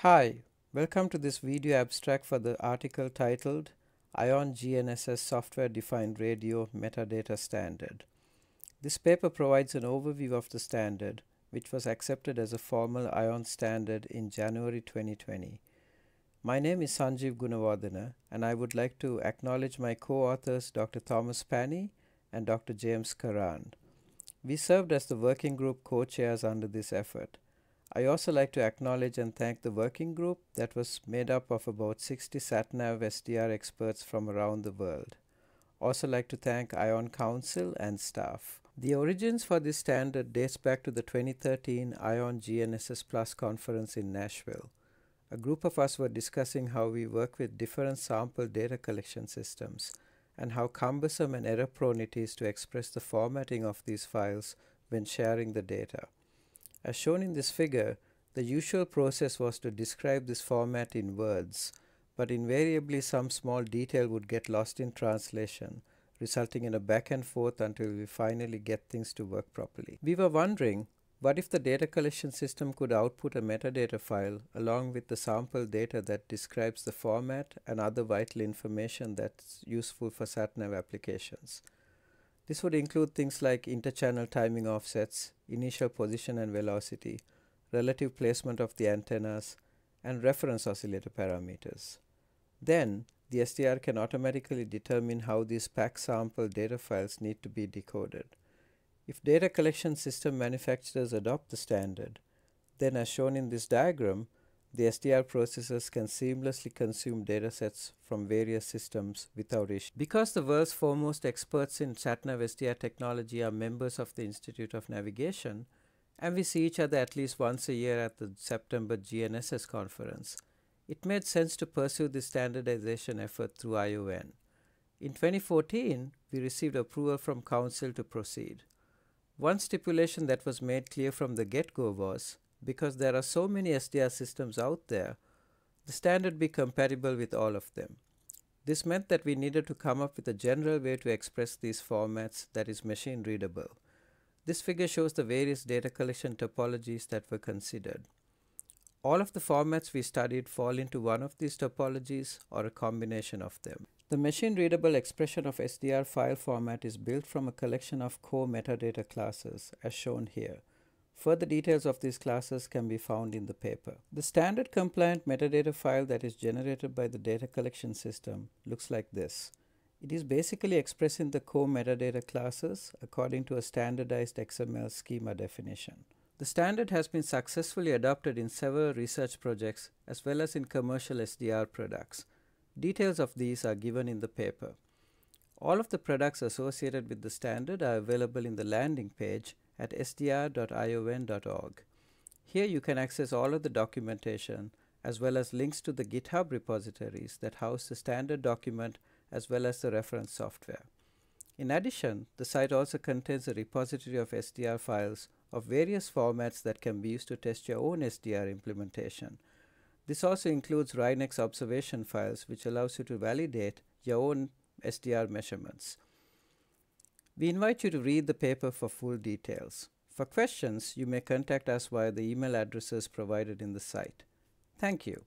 Hi, welcome to this video abstract for the article titled ION GNSS Software Defined Radio Metadata Standard. This paper provides an overview of the standard, which was accepted as a formal ION standard in January 2020. My name is Sanjeev Gunawardena, and I would like to acknowledge my co-authors Dr. Thomas Panney and Dr. James Karan. We served as the working group co-chairs under this effort. I also like to acknowledge and thank the working group that was made up of about 60 satnav SDR experts from around the world. Also like to thank ION Council and staff. The origins for this standard dates back to the 2013 ION GNSS Plus conference in Nashville. A group of us were discussing how we work with different sample data collection systems and how cumbersome and error-prone it is to express the formatting of these files when sharing the data. As shown in this figure, the usual process was to describe this format in words, but invariably some small detail would get lost in translation, resulting in a back and forth until we finally get things to work properly. We were wondering, what if the data collection system could output a metadata file along with the sample data that describes the format and other vital information that's useful for satnav applications? This would include things like interchannel timing offsets, initial position and velocity, relative placement of the antennas, and reference oscillator parameters. Then, the SDR can automatically determine how these pack sample data files need to be decoded. If data collection system manufacturers adopt the standard, then as shown in this diagram, the SDR processors can seamlessly consume datasets from various systems without issue. Because the world's foremost experts in satnav SDR technology are members of the Institute of Navigation, and we see each other at least once a year at the September GNSS conference, it made sense to pursue this standardization effort through ION. In 2014, we received approval from Council to proceed. One stipulation that was made clear from the get-go was, because there are so many SDR systems out there, the standard be compatible with all of them. This meant that we needed to come up with a general way to express these formats that is machine readable. This figure shows the various data collection topologies that were considered. All of the formats we studied fall into one of these topologies or a combination of them. The machine readable expression of SDR file format is built from a collection of core metadata classes as shown here. Further details of these classes can be found in the paper. The standard compliant metadata file that is generated by the data collection system looks like this. It is basically expressing the core metadata classes according to a standardized XML schema definition. The standard has been successfully adopted in several research projects as well as in commercial SDR products. Details of these are given in the paper. All of the products associated with the standard are available in the landing page at sdr.ion.org. Here you can access all of the documentation as well as links to the GitHub repositories that house the standard document as well as the reference software. In addition, the site also contains a repository of SDR files of various formats that can be used to test your own SDR implementation. This also includes RINEX observation files, which allows you to validate your own SDR measurements. We invite you to read the paper for full details. For questions, you may contact us via the email addresses provided in the site. Thank you.